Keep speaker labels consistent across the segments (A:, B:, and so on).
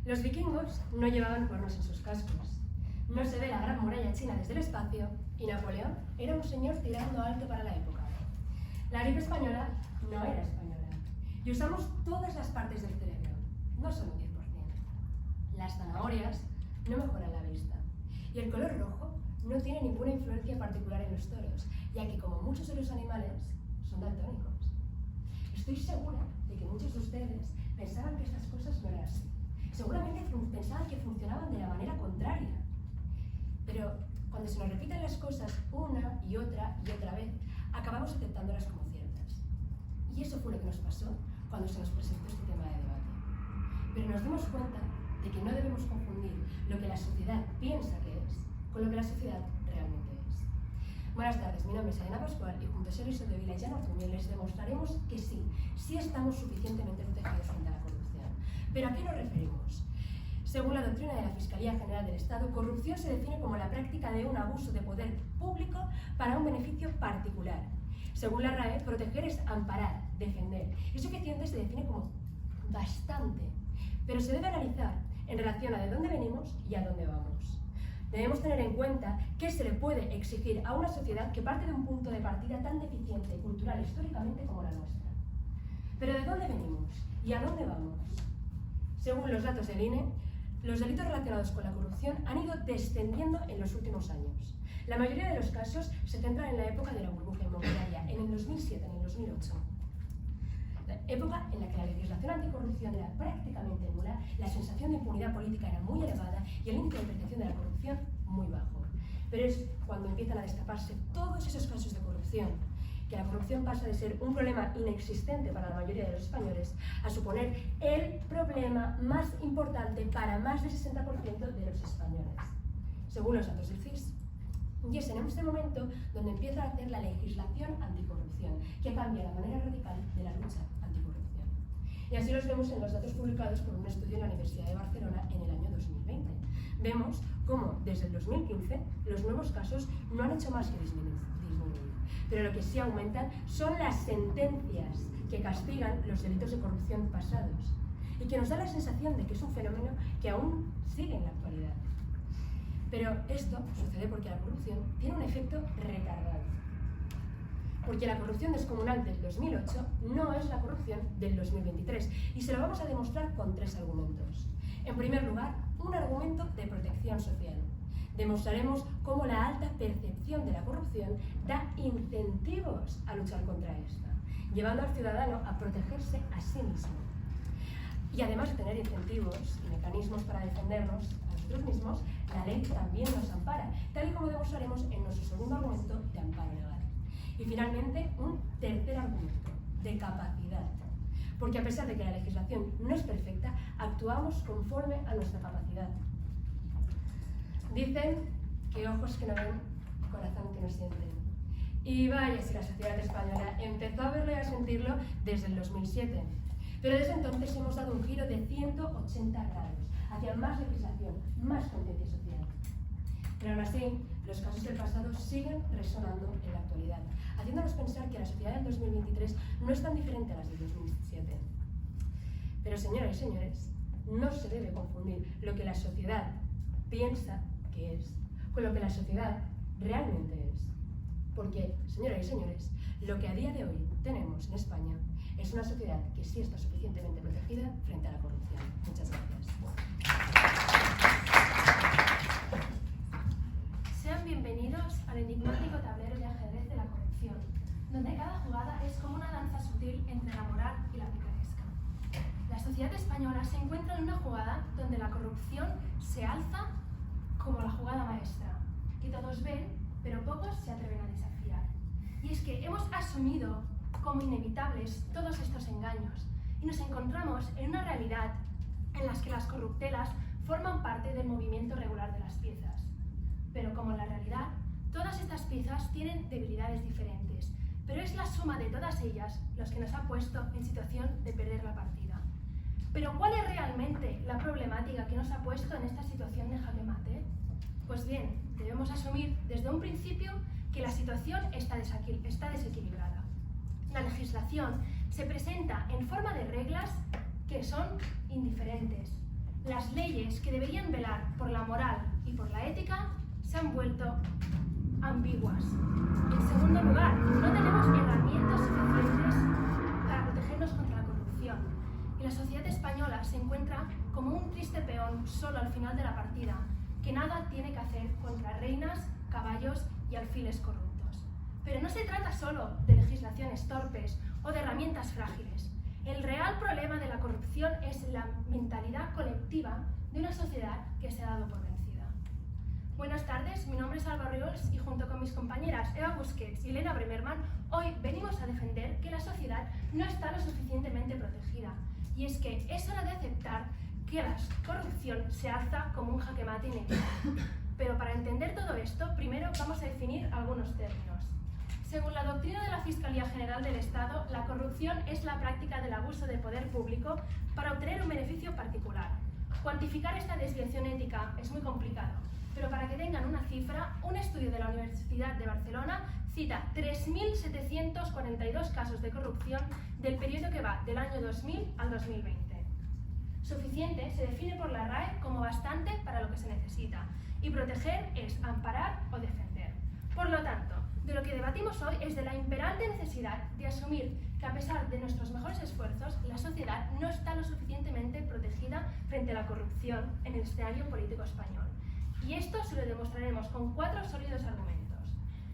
A: Los vikingos no llevaban cuernos en sus cascos. No se ve la gran muralla china desde el espacio y Napoleón era un señor tirando alto para la época. La gripe española no era española y usamos todas las partes del cerebro, no solo un 10%. Las zanahorias no mejoran la vista y el color rojo no tiene ninguna influencia particular en los toros, ya que como muchos de los animales son daltónicos. Estoy segura de que muchos de ustedes pensaban que estas cosas no eran así. Seguramente pensaban que funcionaban de la manera contraria. Pero cuando se nos repiten las cosas una y otra vez, acabamos aceptándolas como ciertas. Y eso fue lo que nos pasó cuando se nos presentó este tema de debate. Pero nos dimos cuenta de que no debemos confundir lo que la sociedad piensa que es con lo que la sociedad realmente es. Buenas tardes, mi nombre es Elena Pascual y junto a Sergio Soldevila y Jan Ortuño les demostraremos que sí estamos suficientemente protegidos frente a la corrupción. ¿Pero a qué nos referimos? Según la doctrina de la Fiscalía General del Estado, corrupción se define como la práctica de un abuso de poder público para un beneficio particular. Según la RAE, proteger es amparar, defender. Y suficiente se define como bastante, pero se debe analizar en relación a de dónde venimos y a dónde vamos. Debemos tener en cuenta que se le puede exigir a una sociedad que parte de un punto de partida tan deficiente cultural históricamente como la nuestra. Pero ¿de dónde venimos y a dónde vamos? Según los datos del INE, los delitos relacionados con la corrupción han ido descendiendo en los últimos años. La mayoría de los casos se centran en la época de la burbuja inmobiliaria, en el 2007, en el 2008. Época en la que la legislación anticorrupción era prácticamente nula, la sensación de impunidad política era muy elevada y el índice de percepción de la corrupción muy bajo. Pero es cuando empiezan a destaparse todos esos casos de corrupción, que la corrupción pasa de ser un problema inexistente para la mayoría de los españoles a suponer el problema más importante para más del 60% de los españoles, según los datos del CIS. Y es en este momento donde empieza a hacer la legislación anticorrupción, que cambia la manera radical de la lucha anticorrupción. Y así los vemos en los datos publicados por un estudio en la Universidad de Barcelona en el año 2020. Vemos cómo desde el 2015 los nuevos casos no han hecho más que disminuir. Pero lo que sí aumentan son las sentencias que castigan los delitos de corrupción pasados y que nos da la sensación de que es un fenómeno que aún sigue en la actualidad. Pero esto sucede porque la corrupción tiene un efecto retardado. Porque la corrupción descomunal del 2008 no es la corrupción del 2023 y se lo vamos a demostrar con 3 argumentos. En primer lugar, un argumento de protección social. Demostraremos cómo la alta percepción de la corrupción da incentivos a luchar contra esta, llevando al ciudadano a protegerse a sí mismo. Y además de tener incentivos y mecanismos para defendernos a nosotros mismos, la ley también nos ampara, tal y como demostraremos en nuestro segundo argumento de amparo legal. Y finalmente, un tercer argumento, de capacidad. Porque a pesar de que la legislación no es perfecta, actuamos conforme a nuestra capacidad. Dicen que ojos que no ven, corazón que no siente. Y vaya si la sociedad española empezó a verlo y a sentirlo desde el 2007. Pero desde entonces hemos dado un giro de 180 grados hacia más legislación, más conciencia social. Pero aún así, los casos del pasado siguen resonando en la actualidad, haciéndonos pensar que la sociedad del 2023 no es tan diferente a las del 2007. Pero señoras y señores, no se debe confundir lo que la sociedad piensa que es con lo que la sociedad realmente es. Porque, señoras y señores, lo que a día de hoy tenemos en España es una sociedad que sí está suficientemente protegida frente a la corrupción. Muchas gracias.
B: Sean bienvenidos al enigmático tablero de ajedrez de la corrupción, donde cada jugada es como una danza sutil entre la moral y la picaresca. La sociedad española se encuentra en una jugada donde la corrupción se alza como la jugada maestra, que todos ven, pero pocos se atreven a desafiar. Y es que hemos asumido como inevitables todos estos engaños y nos encontramos en una realidad en la que las corruptelas forman parte del movimiento regular de las piezas. Pero como en la realidad, todas estas piezas tienen debilidades diferentes, pero es la suma de todas ellas los que nos ha puesto en situación de perder la partida. Pero ¿cuál es realmente la problemática que nos ha puesto en esta situación de jaque mate? Pues bien, debemos asumir desde un principio que la situación está desequilibrada. La legislación se presenta en forma de reglas que son indiferentes, Las leyes que deberían velar por la moral y por la ética se han vuelto ambiguas. En segundo lugar, no tenemos herramientas suficientes para protegernos contra la corrupción. Y la sociedad española se encuentra como un triste peón solo al final de la partida, que nada tiene que hacer contra reinas, caballos y alfiles corruptos. Pero no se trata solo de legislaciones torpes o de herramientas frágiles. El real problema de la corrupción es la mentalidad colectiva de una sociedad que se ha dado por vencida. Buenas tardes, mi nombre es Alba Riols y junto con mis compañeras Eva Busquets y Elena Bremerman, hoy venimos a defender que la sociedad no está lo suficientemente protegida. Y es que es hora de aceptar que la corrupción se alza como un jaque mate inevitable. Pero para entender todo esto, primero vamos a definir algunos términos. Según la doctrina de la Fiscalía General del Estado, la corrupción es la práctica del abuso de poder público para obtener un beneficio particular. Cuantificar esta desviación ética es muy complicado, pero para que tengan una cifra, un estudio de la Universidad de Barcelona cita 3.742 casos de corrupción del periodo que va del año 2000 al 2020. Suficiente se define por la RAE como bastante para lo que se necesita, y proteger es amparar o defender. Por lo tanto, de lo que debatimos hoy es de la imperante necesidad de asumir que a pesar de nuestros mejores esfuerzos, la sociedad no está lo suficientemente protegida frente a la corrupción en el escenario político español. Y esto se lo demostraremos con 4 sólidos argumentos.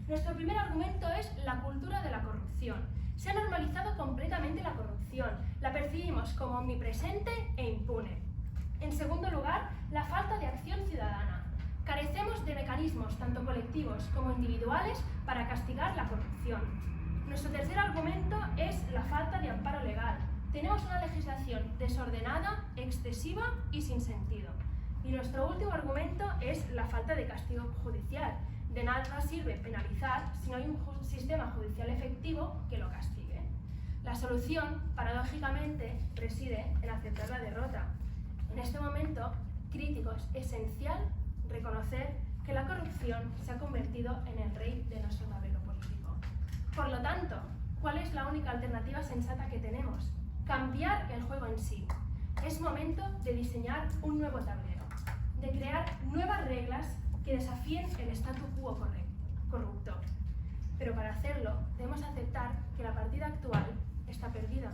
B: Nuestro primer argumento es la cultura de la corrupción. Se ha normalizado completamente la corrupción, la percibimos como omnipresente e impune. En segundo lugar, la falta de acción ciudadana. Carecemos de mecanismos, tanto colectivos como individuales, para castigar la corrupción. Nuestro tercer argumento es la falta de amparo legal. Tenemos una legislación desordenada, excesiva y sin sentido. Y nuestro último argumento es la falta de castigo judicial. De nada sirve penalizar si no hay un sistema judicial efectivo que lo castigue. La solución, paradójicamente, reside en aceptar la derrota. En este momento crítico es esencial reconocer que la corrupción se ha convertido en el rey de nuestro tablero político. Por lo tanto, ¿cuál es la única alternativa sensata que tenemos? Cambiar el juego en sí. Es momento de diseñar un nuevo tablero, de crear nuevas reglas que desafíen el statu quo corrupto. Pero para hacerlo, debemos aceptar que la partida actual está perdida,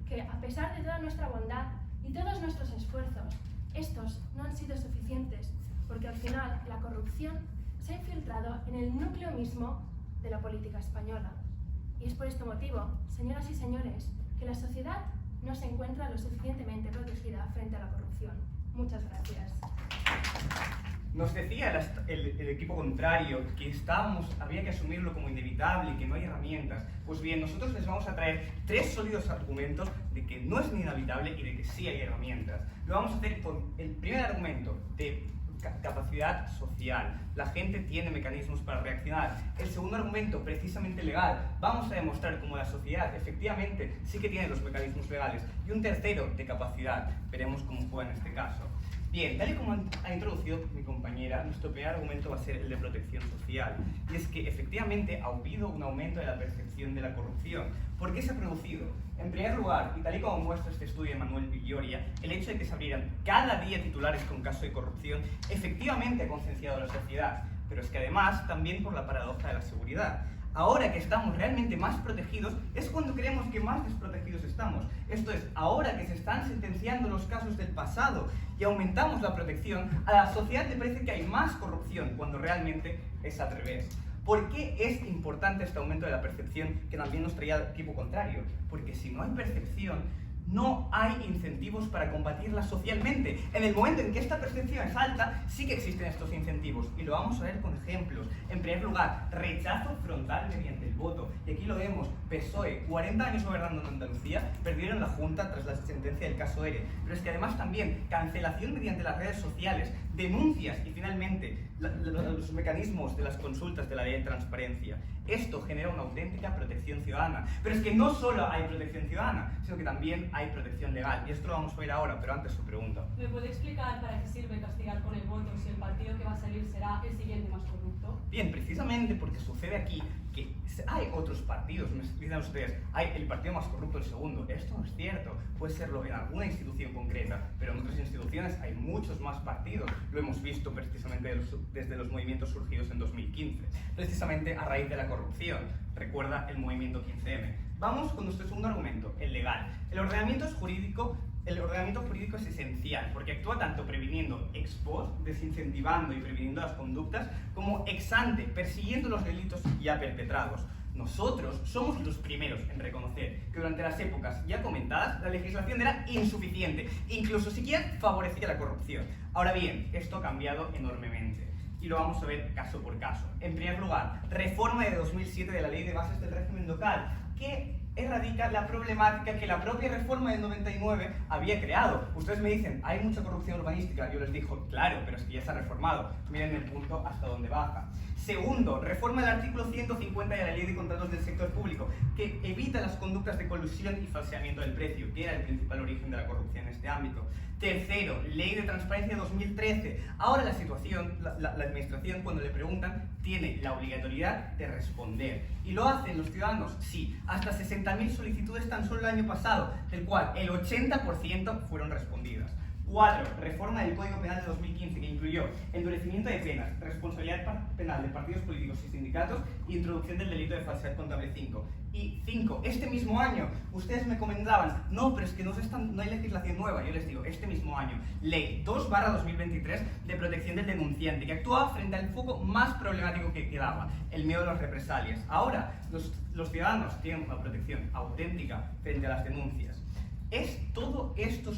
B: que a pesar de toda nuestra bondad y todos nuestros esfuerzos, estos no han sido suficientes, porque al final la corrupción se ha infiltrado en el núcleo mismo de la política española. Y es por este motivo, señoras y señores, que la sociedad no se encuentra lo suficientemente protegida frente a la corrupción. Muchas gracias.
C: Nos decía el equipo contrario que había que asumirlo como inevitable y que no hay herramientas. Pues bien, nosotros les vamos a traer 3 sólidos argumentos de que no es ni inevitable y de que sí hay herramientas. Lo vamos a hacer con el primer argumento de capacidad social. La gente tiene mecanismos para reaccionar. El segundo argumento, precisamente legal. Vamos a demostrar cómo la sociedad efectivamente sí que tiene los mecanismos legales. Y un tercero, de capacidad. Veremos cómo fue en este caso. Bien, tal y como ha introducido mi compañera, nuestro primer argumento va a ser el de protección social. Y es que efectivamente ha habido un aumento de la percepción de la corrupción. ¿Por qué se ha producido? En primer lugar, y tal y como muestra este estudio de Manuel Villoria, el hecho de que se abrieran cada día titulares con caso de corrupción efectivamente ha concienciado a la sociedad. Pero es que además, también por la paradoja de la seguridad. Ahora que estamos realmente más protegidos, es cuando creemos que más desprotegidos estamos. Esto es, ahora que se están sentenciando los casos del pasado y aumentamos la protección, a la sociedad le parece que hay más corrupción, cuando realmente es al revés. ¿Por qué es importante este aumento de la percepción que también nos traía el equipo contrario? Porque si no hay percepción, no hay incentivos para combatirla socialmente. En el momento en que esta percepción es alta, sí que existen estos incentivos. Y lo vamos a ver con ejemplos. En primer lugar, rechazo frontal mediante el voto. Y aquí lo vemos, PSOE, 40 años gobernando en Andalucía, perdieron la Junta tras la sentencia del caso ERE. Pero es que además también, cancelación mediante las redes sociales, denuncias y finalmente los mecanismos de las consultas de la ley de transparencia. Esto genera una auténtica protección ciudadana. Pero es que no solo hay protección ciudadana, sino que también hay protección legal. Y esto lo vamos a ver ahora, pero antes su pregunta.
D: ¿Me puede explicar para qué sirve castigar con el voto si el partido que va a salir será el siguiente más corrupto?
C: Bien, precisamente porque sucede aquí que que hay otros partidos, me dicen ustedes, hay el partido más corrupto el segundo. Esto no es cierto, puede serlo en alguna institución concreta, pero en otras instituciones hay muchos más partidos. Lo hemos visto precisamente desde los movimientos surgidos en 2015, precisamente a raíz de la corrupción. Recuerda el movimiento 15M. Vamos con nuestro segundo argumento, el legal. El ordenamiento jurídico es esencial porque actúa tanto previniendo ex post, desincentivando y previniendo las conductas, como ex ante, persiguiendo los delitos ya perpetrados. Nosotros somos los primeros en reconocer que durante las épocas ya comentadas la legislación era insuficiente, incluso siquiera favorecía la corrupción. Ahora bien, esto ha cambiado enormemente y lo vamos a ver caso por caso. En primer lugar, reforma de 2007 de la Ley de Bases del Régimen Local, que erradica la problemática que la propia reforma del 99 había creado. Ustedes me dicen, hay mucha corrupción urbanística. Yo les digo, claro, pero es que ya se ha reformado. Miren el punto hasta dónde baja. Segundo, reforma del artículo 150 de la Ley de Contratos del Sector Público, que evita las conductas de colusión y falseamiento del precio, que era el principal origen de la corrupción en este ámbito. Tercero, Ley de Transparencia de 2013. Ahora la situación, la administración, cuando le preguntan, tiene la obligatoriedad de responder. ¿Y lo hacen los ciudadanos? Sí. Hasta 60.000 solicitudes tan solo el año pasado, del cual el 80% fueron respondidas. 4. Reforma del Código Penal de 2015, que incluyó endurecimiento de penas, responsabilidad penal de partidos políticos y sindicatos e introducción del delito de falsedad contable 5. Y 5. Este mismo año, ustedes me comentaban, no, pero es que no hay legislación nueva. Yo les digo, este mismo año, Ley 2/2023 de protección del denunciante, que actuaba frente al foco más problemático que quedaba, el miedo a las represalias. Ahora, los ciudadanos tienen una protección auténtica frente a las denuncias. ¿Es todo esto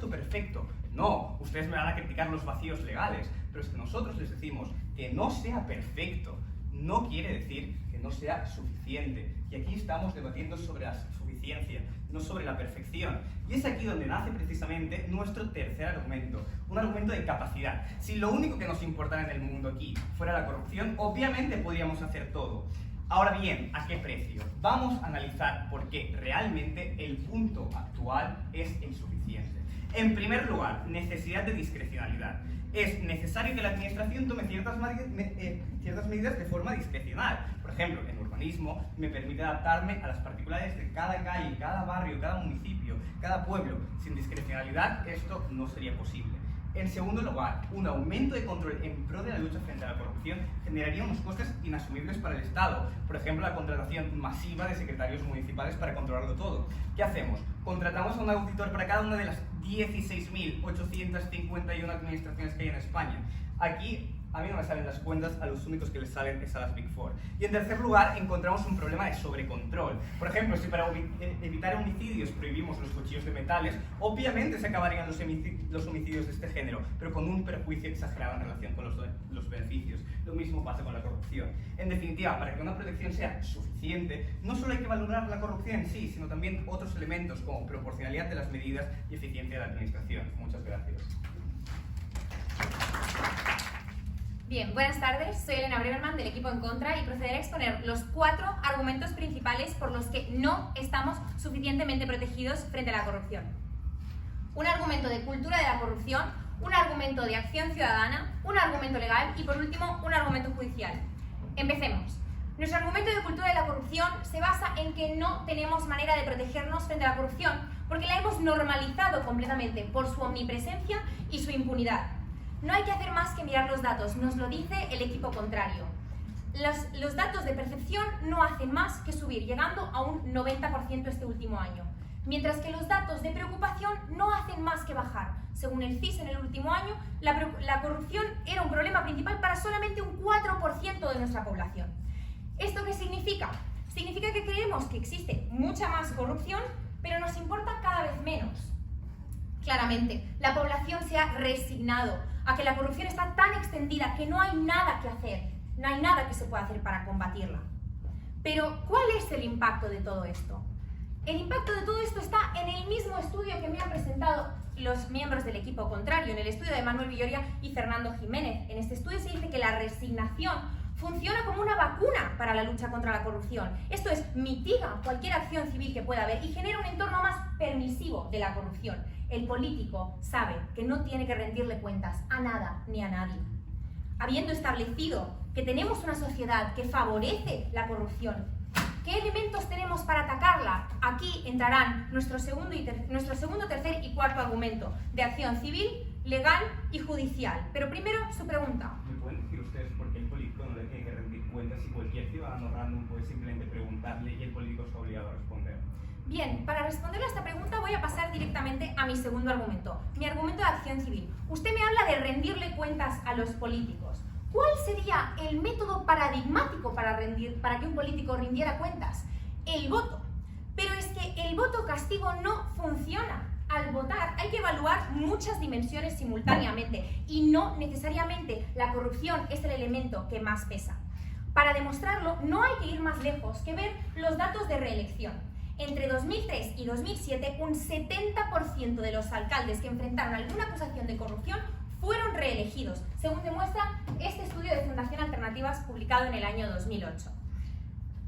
C: perfecto? No, ustedes me van a criticar los vacíos legales, pero es que nosotros les decimos que no sea perfecto no quiere decir que no sea suficiente. Y aquí estamos debatiendo sobre la suficiencia, no sobre la perfección. Y es aquí donde nace precisamente nuestro tercer argumento, un argumento de capacidad. Si lo único que nos importara en el mundo aquí fuera la corrupción, obviamente podríamos hacer todo. Ahora bien, ¿a qué precio? Vamos a analizar por qué realmente el punto actual es insuficiente. En primer lugar, necesidad de discrecionalidad. Es necesario que la administración tome ciertas medidas de forma discrecional. Por ejemplo, en urbanismo me permite adaptarme a las particularidades de cada calle, cada barrio, cada municipio, cada pueblo. Sin discrecionalidad esto no sería posible. En segundo lugar, un aumento de control en pro de la lucha frente a la corrupción generaría unos costes inasumibles para el Estado. Por ejemplo, la contratación masiva de secretarios municipales para controlarlo todo. ¿Qué hacemos? Contratamos a un auditor para cada una de las 16.851 administraciones que hay en España. Aquí a mí no me salen las cuentas, a los únicos que les salen es a las Big Four. Y en tercer lugar, encontramos un problema de sobrecontrol. Por ejemplo, si para evitar homicidios prohibimos los cuchillos de metales, obviamente se acabarían los homicidios de este género, pero con un perjuicio exagerado en relación con los beneficios. Lo mismo pasa con la corrupción. En definitiva, para que una protección sea suficiente, no solo hay que valorar la corrupción en sí, sino también otros elementos como proporcionalidad de las medidas y eficiencia de la administración. Muchas gracias.
E: Bien, buenas tardes, soy Elena Breverman del equipo En Contra y procederé a exponer los 4 argumentos principales por los que no estamos suficientemente protegidos frente a la corrupción. Un argumento de cultura de la corrupción, un argumento de acción ciudadana, un argumento legal y por último un argumento judicial. Empecemos. Nuestro argumento de cultura de la corrupción se basa en que no tenemos manera de protegernos frente a la corrupción porque la hemos normalizado completamente por su omnipresencia y su impunidad. No hay que hacer más que mirar los datos, nos lo dice el equipo contrario. Los datos de percepción no hacen más que subir, llegando a un 90% este último año, mientras que los datos de preocupación no hacen más que bajar. Según el CIS, en el último año, la corrupción era un problema principal para solamente un 4% de nuestra población. ¿Esto qué significa? Significa que creemos que existe mucha más corrupción, pero nos importa cada vez menos. Claramente, la población se ha resignado a que la corrupción está tan extendida que no hay nada que hacer, no hay nada que se pueda hacer para combatirla. Pero, ¿cuál es el impacto de todo esto? El impacto de todo esto está en el mismo estudio que me han presentado los miembros del equipo contrario, en el estudio de Manuel Villoria y Fernando Jiménez. En este estudio se dice que la resignación funciona como una vacuna para la lucha contra la corrupción. Esto es, mitiga cualquier acción civil que pueda haber y genera un entorno más permisivo de la corrupción. El político sabe que no tiene que rendirle cuentas a nada ni a nadie. Habiendo establecido que tenemos una sociedad que favorece la corrupción. ¿Qué elementos tenemos para atacarla? Aquí entrarán nuestro segundo, tercer y cuarto argumento de acción civil, legal y judicial. Pero primero, su pregunta.
C: ¿Me pueden decir ustedes por qué el político no le tiene que rendir cuentas y cualquier ciudadano random puede simplemente preguntarle y el político está obligado a responder?
E: Bien, para responder a esta pregunta voy a pasar directamente a mi segundo argumento, mi argumento de acción civil. Usted me habla de rendirle cuentas a los políticos. ¿Cuál sería el método paradigmático para que un político rindiera cuentas? El voto. Pero es que el voto castigo no funciona. Al votar hay que evaluar muchas dimensiones simultáneamente y no necesariamente la corrupción es el elemento que más pesa. Para demostrarlo no hay que ir más lejos que ver los datos de reelección. Entre 2003 y 2007, un 70% de los alcaldes que enfrentaron alguna acusación de corrupción fueron reelegidos, según demuestra este estudio de Fundación Alternativas publicado en el año 2008.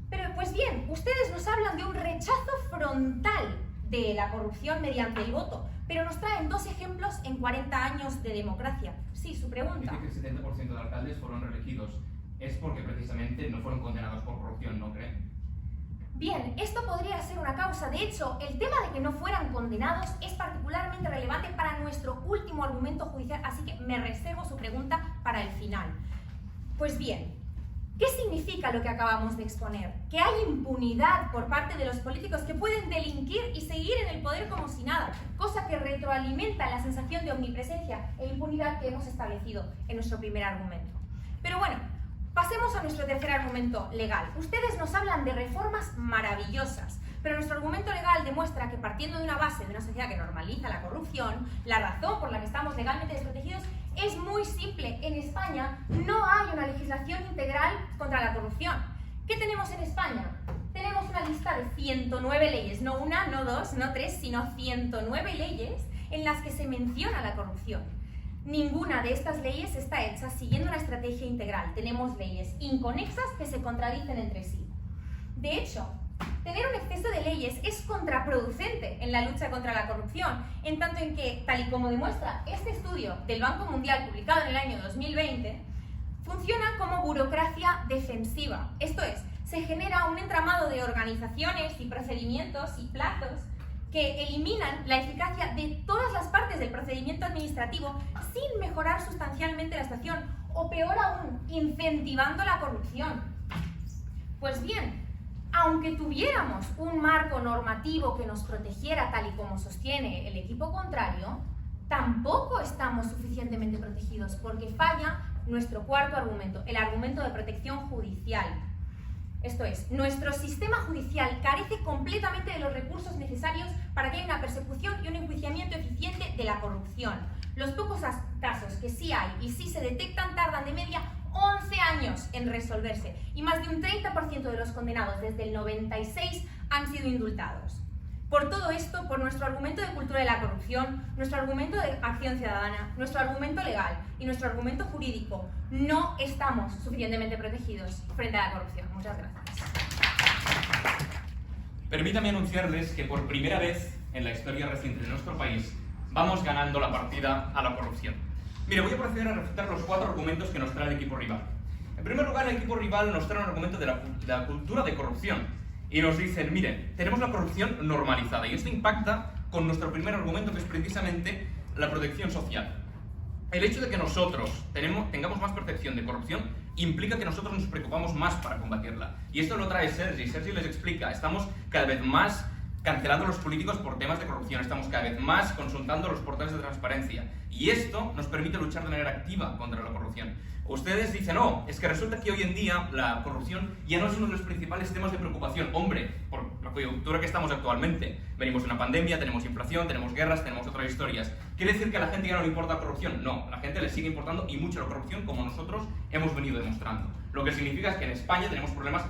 E: Pero pues bien, ustedes nos hablan de un rechazo frontal de la corrupción mediante el voto, pero nos traen dos ejemplos en 40 años de democracia. Sí, su pregunta.
F: Dice que el 70% de alcaldes fueron reelegidos. Es porque precisamente no fueron condenados por corrupción, ¿no creen?
E: Bien, esto podría ser una causa. De hecho, el tema de que no fueran condenados es particularmente relevante para nuestro último argumento judicial, así que me reservo su pregunta para el final. Pues bien, ¿qué significa lo que acabamos de exponer? Que hay impunidad por parte de los políticos que pueden delinquir y seguir en el poder como si nada, cosa que retroalimenta la sensación de omnipresencia e impunidad que hemos establecido en nuestro primer argumento. Pero bueno, pasemos a nuestro tercer argumento legal. Ustedes nos hablan de reformas maravillosas, pero nuestro argumento legal demuestra que partiendo de una base de una sociedad que normaliza la corrupción, la razón por la que estamos legalmente desprotegidos es muy simple. En España no hay una legislación integral contra la corrupción. ¿Qué tenemos en España? Tenemos una lista de 109 leyes, no una, no dos, no tres, sino 109 leyes en las que se menciona la corrupción. Ninguna de estas leyes está hecha siguiendo una estrategia integral. Tenemos leyes inconexas que se contradicen entre sí. De hecho, tener un exceso de leyes es contraproducente en la lucha contra la corrupción, en tanto en que, tal y como demuestra este estudio del Banco Mundial publicado en el año 2020, funciona como burocracia defensiva. Esto es, se genera un entramado de organizaciones y procedimientos y plazos que eliminan la eficacia de todas las partes del procedimiento administrativo sin mejorar sustancialmente la situación, o peor aún, incentivando la corrupción. Pues bien, aunque tuviéramos un marco normativo que nos protegiera tal y como sostiene el equipo contrario, tampoco estamos suficientemente protegidos porque falla nuestro cuarto argumento, el argumento de protección judicial. Esto es, nuestro sistema judicial carece completamente de los recursos necesarios para que haya una persecución y un enjuiciamiento eficiente de la corrupción. Los pocos casos que sí hay y sí se detectan tardan de media 11 años en resolverse y más de un 30% de los condenados desde el 96 han sido indultados. Por todo esto, por nuestro argumento de cultura de la corrupción, nuestro argumento de acción ciudadana, nuestro argumento legal y nuestro argumento jurídico, no estamos suficientemente protegidos frente a la corrupción. Muchas gracias.
F: Permítame anunciarles que por primera vez en la historia reciente de nuestro país vamos ganando la partida a la corrupción. Mire, voy a proceder a refutar los 4 argumentos que nos trae el equipo rival. En primer lugar, el equipo rival nos trae un argumento de la cultura de corrupción. Y nos dicen, miren, tenemos la corrupción normalizada y esto impacta con nuestro primer argumento, que es precisamente la protección social. El hecho de que nosotros tengamos más percepción de corrupción implica que nosotros nos preocupamos más para combatirla. Y esto lo trae Sergi. Sergi les explica, estamos cada vez más cancelando a los políticos por temas de corrupción, estamos cada vez más consultando los portales de transparencia. Y esto nos permite luchar de manera activa contra la corrupción. Ustedes dicen, no, es que resulta que hoy en día la corrupción ya no es uno de los principales temas de preocupación. Hombre, por la coyuntura que estamos actualmente. Venimos de una pandemia, tenemos inflación, tenemos guerras, tenemos otras historias. ¿Quiere decir que a la gente ya no le importa la corrupción? No, a la gente le sigue importando y mucho la corrupción, como nosotros hemos venido demostrando. Lo que significa es que en España tenemos problemas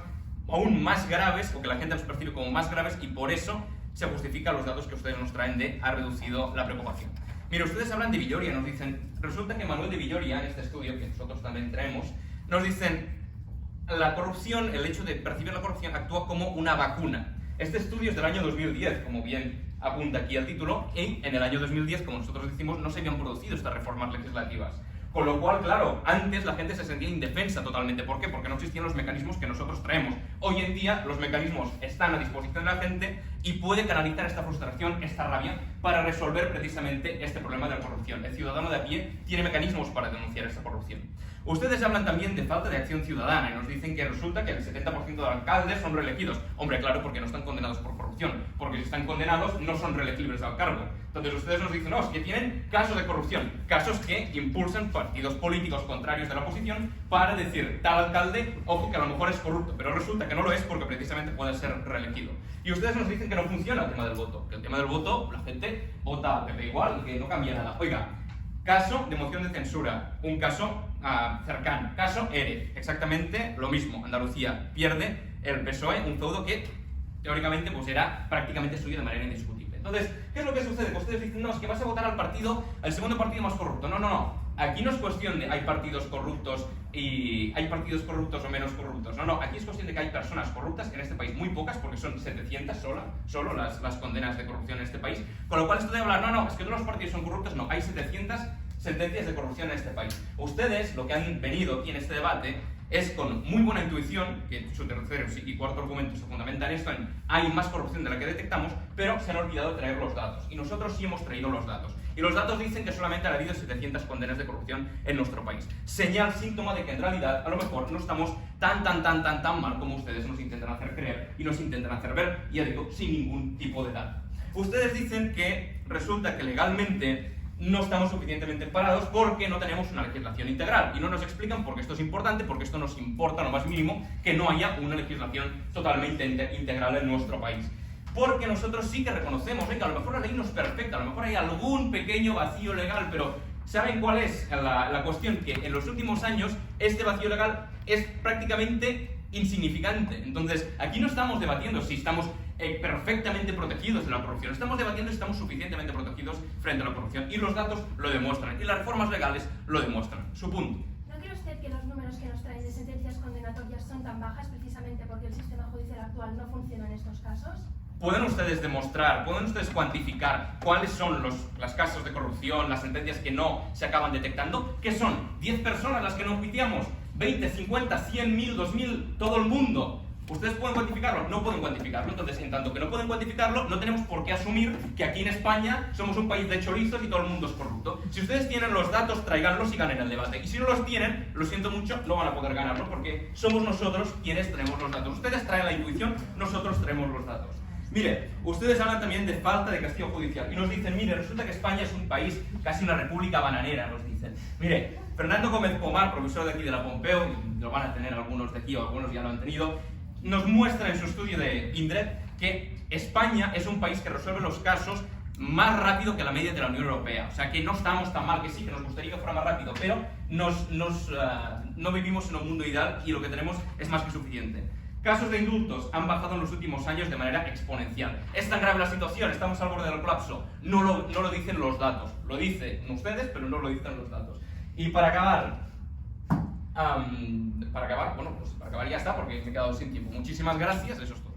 F: aún más graves, o que la gente los percibe como más graves, y por eso se justifican los datos que ustedes nos traen de ha reducido la preocupación. Mira, ustedes hablan de Villoria, nos dicen, resulta que Manuel de Villoria, en este estudio, que nosotros también traemos, nos dicen, la corrupción, el hecho de percibir la corrupción actúa como una vacuna. Este estudio es del año 2010, como bien apunta aquí el título, y en el año 2010, como nosotros decimos, no se habían producido estas reformas legislativas. Con lo cual, claro, antes la gente se sentía indefensa totalmente. ¿Por qué? Porque no existían los mecanismos que nosotros traemos. Hoy en día los mecanismos están a disposición de la gente y puede canalizar esta frustración, esta rabia, para resolver precisamente este problema de la corrupción. El ciudadano de a pie tiene mecanismos para denunciar esta corrupción. Ustedes hablan también de falta de acción ciudadana y nos dicen que resulta que el 70% de alcaldes son reelegidos. Hombre, claro, porque no están condenados por corrupción, porque si están condenados no son reelegibles al cargo. Entonces ustedes nos dicen, no, es que tienen casos de corrupción, casos que impulsan partidos políticos contrarios de la oposición para decir, tal alcalde, ojo que a lo mejor es corrupto, pero resulta que no lo es porque precisamente puede ser reelegido. Y ustedes nos dicen que no funciona el tema del voto, que el tema del voto, la gente vota a PP igual y que no cambia nada. Oiga, caso de moción de censura, un caso cercano, caso ERE, exactamente lo mismo. Andalucía pierde el PSOE, un feudo que teóricamente pues era prácticamente suyo de manera indiscutible. Entonces, ¿qué es lo que sucede? Pues ustedes dicen, no, es que vas a votar al segundo partido más corrupto. No, no, no. Aquí no es cuestión de hay partidos corruptos y hay partidos corruptos o menos corruptos. No, no. Aquí es cuestión de que hay personas corruptas en este país, muy pocas, porque son 700 solo las condenas de corrupción en este país. Con lo cual esto de hablar, no, no, es que todos los partidos son corruptos, no. Hay 700 sentencias de corrupción en este país. Ustedes lo que han venido aquí en este debate es con muy buena intuición, que su tercer y cuarto argumento se fundamenta en esto, en hay más corrupción de la que detectamos, pero se han olvidado de traer los datos. Y nosotros sí hemos traído los datos. Y los datos dicen que solamente ha habido 700 condenas de corrupción en nuestro país. Señal, síntoma de que en realidad a lo mejor no estamos tan mal como ustedes nos intentan hacer creer y nos intentan hacer ver, y ya digo, sin ningún tipo de dato. Ustedes dicen que resulta que legalmente no estamos suficientemente parados porque no tenemos una legislación integral. Y no nos explican por qué esto es importante, porque esto nos importa lo más mínimo que no haya una legislación totalmente integral en nuestro país. Porque nosotros sí que reconocemos, que a lo mejor la ley no es perfecta, a lo mejor hay algún pequeño vacío legal, pero ¿saben cuál es la cuestión? Que en los últimos años este vacío legal es prácticamente insignificante. Entonces, aquí no estamos debatiendo si estamos perfectamente protegidos de la corrupción. Estamos debatiendo si estamos suficientemente protegidos frente a la corrupción. Y los datos lo demuestran. Y las reformas legales lo demuestran. Su punto.
B: ¿No cree usted que los números que nos traen de sentencias condenatorias son tan bajas precisamente porque el sistema judicial actual no funciona en estos casos?
F: ¿Pueden ustedes demostrar, pueden ustedes cuantificar cuáles son los casos de corrupción, las sentencias que no se acaban detectando? ¿Qué son? ¿10 personas las que no juiciamos? ¿20, 50, 100, 1000, 2000? ¿Todo el mundo? ¿Ustedes pueden cuantificarlo? No pueden cuantificarlo. Entonces, en tanto que no pueden cuantificarlo, no tenemos por qué asumir que aquí en España somos un país de chorizos y todo el mundo es corrupto. Si ustedes tienen los datos, tráiganlos y ganen el debate. Y si no los tienen, lo siento mucho, no van a poder ganarlo porque somos nosotros quienes traemos los datos. Ustedes traen la intuición, nosotros traemos los datos. Mire, ustedes hablan también de falta de castigo judicial y nos dicen, mire, resulta que España es un país, casi una república bananera, nos dicen. Mire, Fernando Gómez Pomar, profesor de aquí de la Pompeu, y lo van a tener algunos de aquí o algunos ya lo han tenido, nos muestra en su estudio de INDRED que España es un país que resuelve los casos más rápido que la media de la Unión Europea. O sea que no estamos tan mal, que sí, que nos gustaría que fuera más rápido, pero no vivimos en un mundo ideal y lo que tenemos es más que suficiente. Casos de indultos han bajado en los últimos años de manera exponencial. ¿Es tan grave la situación? ¿Estamos al borde del colapso? No lo dicen los datos. Lo dicen ustedes, pero no lo dicen los datos. Y para acabar, bueno, pues para acabar ya está, porque me he quedado sin tiempo. Muchísimas gracias, eso es todo.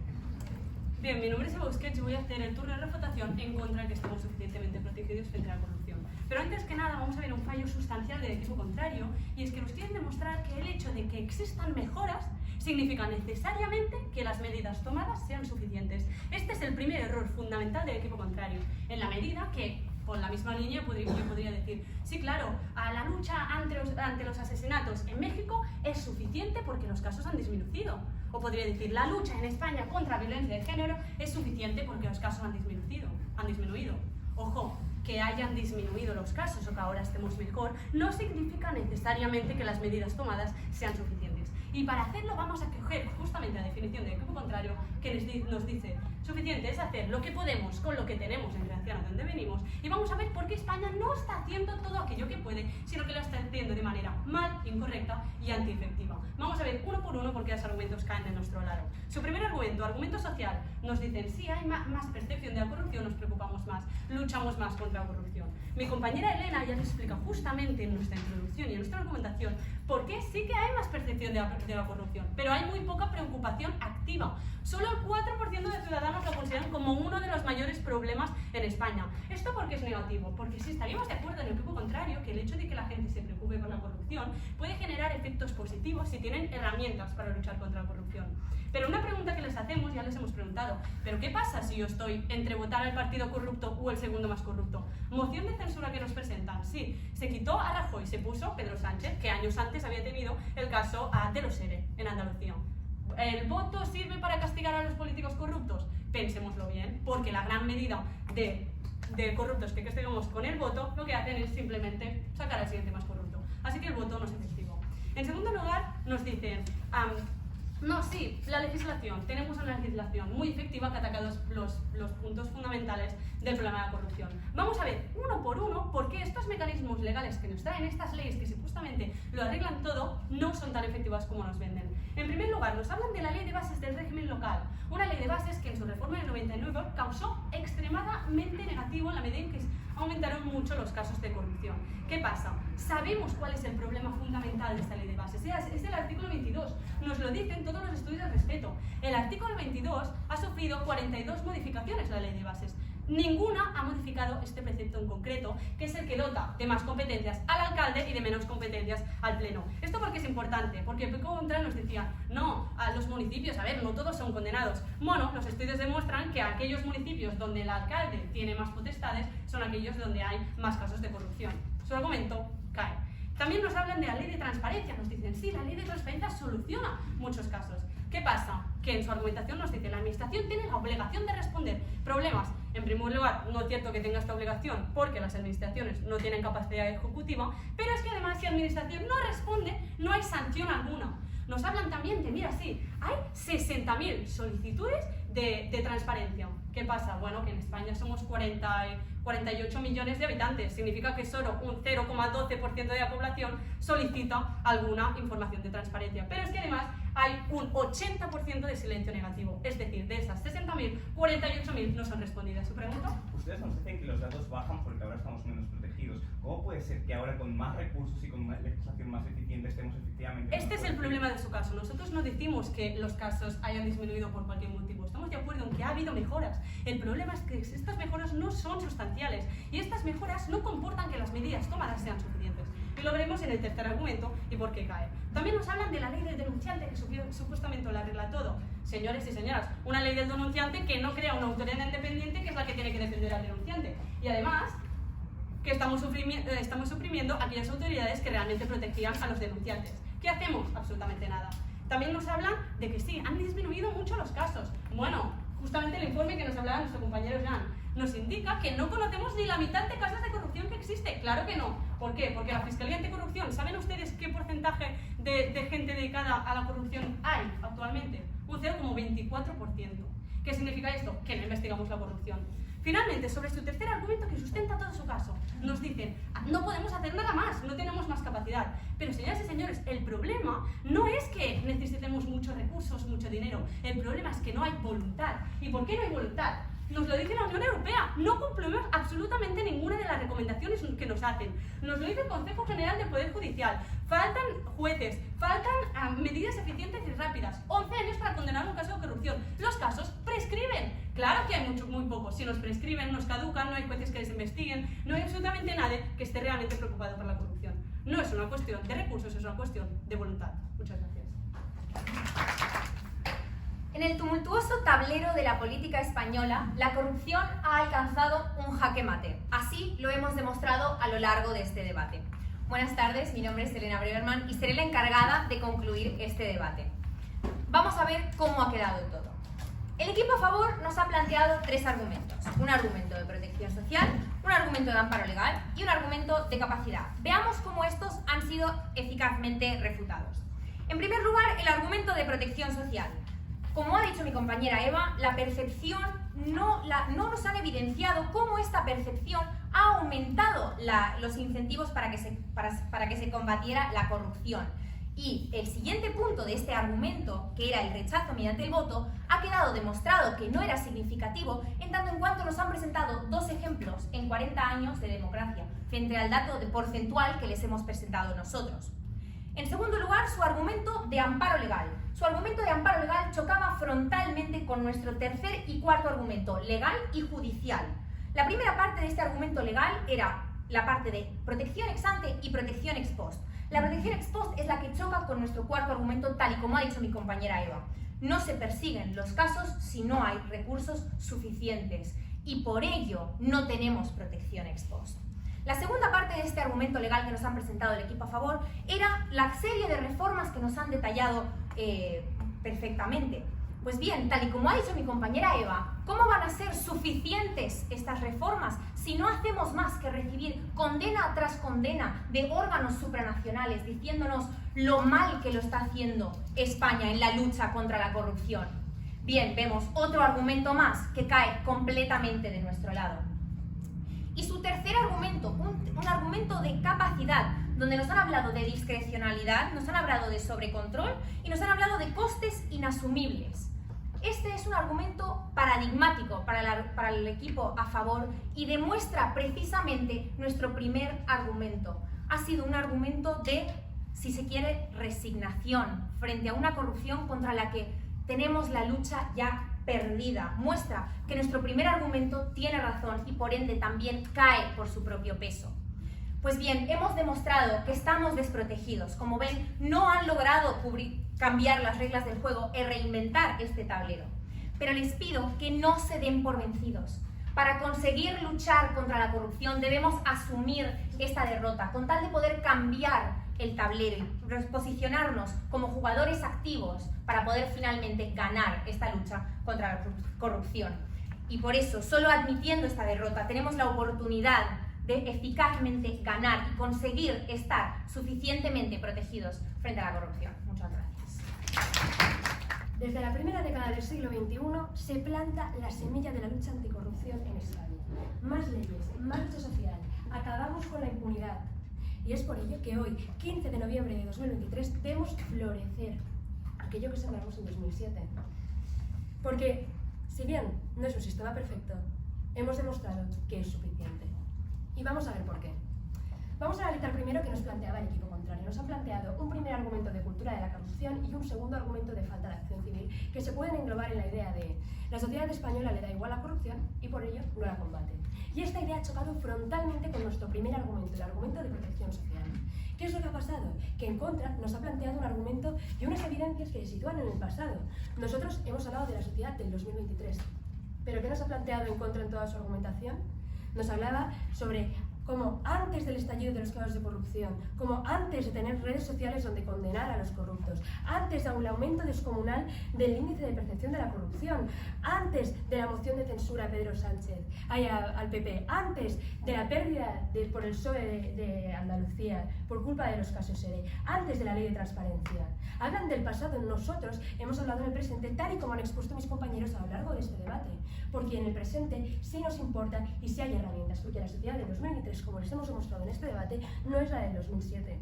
D: Bien, mi nombre es Eva Busquets y voy a hacer el turno de refutación en contra de que estemos suficientemente protegidos frente a la corrupción. Pero antes que nada vamos a ver un fallo sustancial del equipo contrario, y es que nos quieren demostrar que el hecho de que existan mejoras significa necesariamente que las medidas tomadas sean suficientes. Este es el primer error fundamental del equipo contrario, en la medida que, con la misma línea, yo podría decir, sí, claro, a la lucha ante los asesinatos en México es suficiente porque los casos han disminuido. O podría decir, la lucha en España contra la violencia de género es suficiente porque los casos han disminuido. Ojo, que hayan disminuido los casos o que ahora estemos mejor, no significa necesariamente que las medidas tomadas sean suficientes. Y para hacerlo vamos a coger justamente la definición del equipo contrario que nos dice, suficiente es hacer lo que podemos con lo que tenemos en relación a donde venimos, y vamos a ver por qué España no está haciendo todo aquello que puede, sino que lo está haciendo de manera mal, incorrecta y antiefectiva. Vamos a ver uno por uno porque los argumentos caen de nuestro lado. Su primer argumento social, nos dicen, sí, hay más percepción de la corrupción, nos preocupamos más, luchamos más contra la corrupción. Mi compañera Elena ya nos explica justamente en nuestra introducción y en nuestra argumentación por qué sí que hay más percepción de la corrupción, pero hay muy poca preocupación activa. Solo el 4% de ciudadanos lo consideran como uno de los mayores problemas en en España. ¿Esto por qué es negativo? Porque si estaríamos de acuerdo en el equipo contrario, que el hecho de que la gente se preocupe por la corrupción puede generar efectos positivos si tienen herramientas para luchar contra la corrupción. Pero una pregunta que les hacemos, ya les hemos preguntado, ¿pero qué pasa si yo estoy entre votar al partido corrupto o el segundo más corrupto? Moción de censura que nos presentan, sí, se quitó a Rajoy, se puso Pedro Sánchez, que años antes había tenido el caso de los ERE en Andalucía. ¿El voto sirve para castigar a los políticos corruptos? Pensémoslo bien, porque la gran medida de corruptos que castigamos con el voto lo que hacen es simplemente sacar al siguiente más corrupto. Así que el voto no es efectivo. En segundo lugar, nos dicen, no, sí, la legislación, tenemos una legislación muy efectiva que ataca los puntos fundamentales del problema de la corrupción. Vamos a ver uno por uno por qué estos mecanismos legales que nos traen estas leyes que supuestamente lo arreglan todo no son tan efectivas como nos venden. En primer lugar, nos hablan de la ley de bases del régimen local, una ley de bases que en su reforma del 99 causó extremadamente negativo en la medida en que aumentaron mucho los casos de corrupción. ¿Qué pasa? Sabemos cuál es el problema fundamental de esta ley de bases. Es el artículo 22. Nos lo dicen todos los estudios al respecto. El artículo 22 ha sufrido 42 modificaciones la ley de bases. Ninguna ha modificado este precepto en concreto, que es el que dota de más competencias al alcalde y de menos competencias al pleno. ¿Esto por qué es importante? Porque el contra nos decía, no, a los municipios, a ver, no todos son condenados. Bueno, los estudios demuestran que aquellos municipios donde el alcalde tiene más potestades son aquellos donde hay más casos de corrupción. Su argumento cae. También nos hablan de la ley de transparencia. Nos dicen, sí, la ley de transparencia soluciona muchos casos. ¿Qué pasa? Que en su argumentación nos dice, la administración tiene la obligación de responder problemas. En primer lugar, no es cierto que tenga esta obligación porque las administraciones no tienen capacidad ejecutiva, pero es que además si la administración no responde, no hay sanción alguna. Nos hablan también de, mira, sí, hay 60.000 solicitudes de transparencia. ¿Qué pasa? Bueno, que en España somos 48 millones de habitantes. Significa que solo un 0,12% de la población solicita alguna información de transparencia. Pero es que además hay un 80% de silencio negativo. Es decir, de esas 60.000, 48.000 no son respondidas. ¿Su pregunta?
C: Ustedes nos dicen que los datos bajan porque ahora estamos menos protegidos. ¿Cómo puede ser que ahora con más recursos y con una legislación más eficiente estemos efectivamente...
D: Este es el problema de su caso. Nosotros no decimos que los casos hayan disminuido por cualquier motivo. Estamos de acuerdo en que ha habido mejoras. El problema es que estas mejoras no son sustanciales y estas mejoras no comportan que las medidas tomadas sean suficientes. Y lo veremos en el tercer argumento y por qué cae. También nos hablan de la ley del denunciante que supuestamente lo arregla todo. Señores y señoras, una ley del denunciante que no crea una autoridad independiente que es la que tiene que defender al denunciante. Y además, que estamos suprimiendo aquellas autoridades que realmente protegían a los denunciantes. ¿Qué hacemos? Absolutamente nada. También nos hablan de que sí, han disminuido mucho los casos. Bueno, justamente el informe que nos hablaba nuestro compañero Jan nos indica que no conocemos ni la mitad de casos de corrupción que existe. Claro que no. ¿Por qué? Porque la Fiscalía Anticorrupción, ¿saben ustedes qué porcentaje de gente dedicada a la corrupción hay actualmente? Un 0,24%. ¿Qué significa esto? Que no investigamos la corrupción. Finalmente, sobre su tercer argumento que sustenta todo su caso, nos dicen, no podemos hacer nada más, no tenemos más capacidad. Pero señoras y señores, el problema no es que necesitemos muchos recursos, mucho dinero, el problema es que no hay voluntad. ¿Y por qué no hay voluntad? Nos lo dice la Unión Europea, no cumplimos absolutamente ninguna de las recomendaciones que nos hacen. Nos lo dice el Consejo General del Poder Judicial. Faltan jueces, faltan medidas eficientes y rápidas. 11 años para condenar un caso de corrupción. Los casos prescriben. Claro que hay muy pocos. Si nos prescriben, nos caducan, no hay jueces que les investiguen, no hay absolutamente nadie que esté realmente preocupado por la corrupción. No es una cuestión de recursos, es una cuestión de voluntad. Muchas gracias.
E: En el tumultuoso tablero de la política española, la corrupción ha alcanzado un jaque mate. Así lo hemos demostrado a lo largo de este debate. Buenas tardes, mi nombre es Elena Breverman y seré la encargada de concluir este debate. Vamos a ver cómo ha quedado todo. El equipo a favor nos ha planteado tres argumentos. Un argumento de protección social, un argumento de amparo legal y un argumento de capacidad. Veamos cómo estos han sido eficazmente refutados. En primer lugar, el argumento de protección social. Como ha dicho mi compañera Eva, la percepción no nos han evidenciado cómo esta percepción ha aumentado los incentivos para que se combatiera la corrupción. Y el siguiente punto de este argumento, que era el rechazo mediante el voto, ha quedado demostrado que no era significativo en tanto en cuanto nos han presentado dos ejemplos en 40 años de democracia, frente al dato porcentual que les hemos presentado nosotros. En segundo lugar, su argumento de amparo legal. Su argumento de amparo legal chocaba frontalmente con nuestro tercer y cuarto argumento, legal y judicial. La primera parte de este argumento legal era la parte de protección ex ante y protección ex post. La protección ex post es la que choca con nuestro cuarto argumento, tal y como ha dicho mi compañera Eva. No se persiguen los casos si no hay recursos suficientes y por ello no tenemos protección ex post. La segunda parte de este argumento legal que nos han presentado el equipo a favor era la serie de reformas que nos han detallado perfectamente. Pues bien, tal y como ha dicho mi compañera Eva, ¿cómo van a ser suficientes estas reformas si no hacemos más que recibir condena tras condena de órganos supranacionales diciéndonos lo mal que lo está haciendo España en la lucha contra la corrupción? Bien, vemos otro argumento más que cae completamente de nuestro lado. Y su tercer argumento, un argumento de capacidad, donde nos han hablado de discrecionalidad, nos han hablado de sobrecontrol y nos han hablado de costes inasumibles. Este es un argumento paradigmático para el equipo a favor y demuestra precisamente nuestro primer argumento. Ha sido un argumento de, si se quiere, resignación frente a una corrupción contra la que tenemos la lucha ya perdida. Muestra que nuestro primer argumento tiene razón y por ende también cae por su propio peso. Pues bien, hemos demostrado que estamos desprotegidos. Como ven, no han logrado cambiar las reglas del juego y reinventar este tablero. Pero les pido que no se den por vencidos. Para conseguir luchar contra la corrupción debemos asumir esta derrota con tal de poder cambiar el tablero y posicionarnos como jugadores activos para poder finalmente ganar esta lucha contra la corrupción. Y por eso, solo admitiendo esta derrota, tenemos la oportunidad de eficazmente ganar y conseguir estar suficientemente protegidos frente a la corrupción. Muchas gracias.
A: Desde la primera década del siglo XXI se planta la semilla de la lucha anticorrupción en España. Más leyes, más lucha social, acabamos con la impunidad. Y es por ello que hoy, 15 de noviembre de 2023, debemos florecer aquello que sembramos en 2007. Porque, si bien no es un sistema perfecto, hemos demostrado que es suficiente. Y vamos a ver por qué. Vamos a analizar primero que nos planteaba el equipo contrario. Nos han planteado un primer argumento de cultura de la corrupción y un segundo argumento de falta de acción civil, que se pueden englobar en la idea de la sociedad española le da igual la corrupción y por ello no la combate. Y esta idea ha chocado frontalmente con nuestro primer argumento, el argumento de protección social. ¿Qué es lo que ha pasado? Que en contra nos ha planteado un argumento y unas evidencias que se sitúan en el pasado. Nosotros hemos hablado de la sociedad del 2023, pero ¿qué nos ha planteado en contra en toda su argumentación? Nos hablaba sobre cómo antes del estallido de los casos de corrupción, como antes de tener redes sociales donde condenar a los corruptos, antes del aumento descomunal del índice de percepción de la corrupción, antes de la moción de censura a Pedro Sánchez, al PP, antes de la pérdida por el PSOE de Andalucía por culpa de los casos ERE, antes de la ley de transparencia. Hablan del pasado, nosotros hemos hablado en el presente, tal y como han expuesto mis compañeros a lo largo de este debate, porque en el presente sí nos importa y sí hay herramientas, porque la sociedad del 2023, como les hemos demostrado en este debate, no es la del 2007.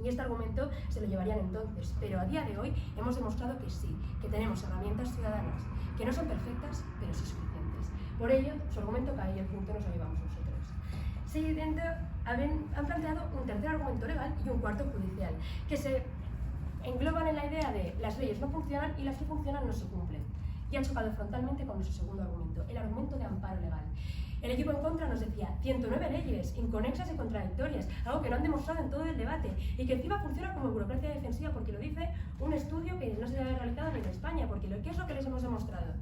A: Y este argumento se lo llevarían entonces, pero a día de hoy hemos demostrado que sí, que tenemos herramientas ciudadanas, que no son perfectas, pero sí suficientes. Por ello, su argumento cae y el punto nos lo llevamos nosotros. Siguiente, han planteado un tercer argumento legal y un cuarto judicial, que se engloban en la idea de las leyes no funcionan y las que funcionan no se cumplen. Y han chocado frontalmente con nuestro segundo argumento, el argumento de amparo legal. El equipo en contra nos decía 109 leyes, inconexas y contradictorias, algo que no han demostrado en todo el debate y que encima funciona como burocracia defensiva porque lo dice un estudio que no se debe haber realizado ni en España, porque ¿qué es lo que les hemos demostrado?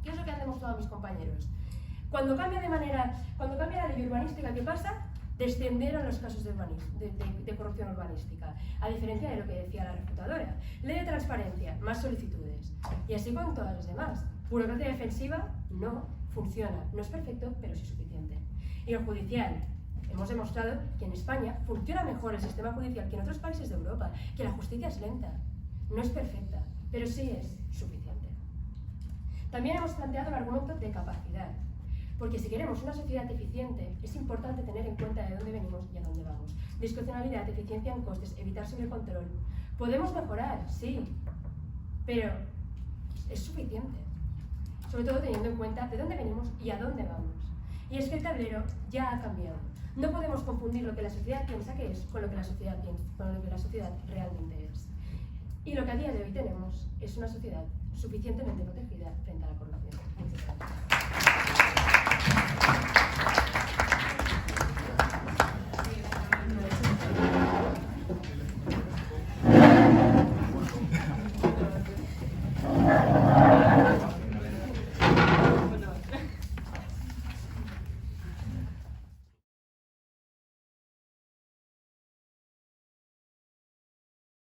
A: ¿Qué es lo que han demostrado mis compañeros? Cuando cambia la ley urbanística, ¿qué pasa? Descendieron los casos de corrupción urbanística, a diferencia de lo que decía la refutadora. Ley de transparencia, más solicitudes. Y así con todas las demás. Burocracia defensiva, no funciona. No es perfecto, pero sí suficiente. Y el judicial. Hemos demostrado que en España funciona mejor el sistema judicial que en otros países de Europa, que la justicia es lenta. No es perfecta, pero sí es suficiente. También hemos planteado el argumento de capacidad. Porque si queremos una sociedad eficiente, es importante tener en cuenta de dónde venimos y a dónde vamos. Discrecionalidad, eficiencia en costes, evitar sobrecontrol. Podemos mejorar, sí, pero es suficiente. Sobre todo teniendo en cuenta de dónde venimos y a dónde vamos. Y es que el tablero ya ha cambiado. No podemos confundir lo que la sociedad piensa que es con lo que la sociedad piensa, con lo que la sociedad realmente es. Y lo que a día de hoy tenemos es una sociedad suficientemente protegida frente a la corrupción. Muchas gracias.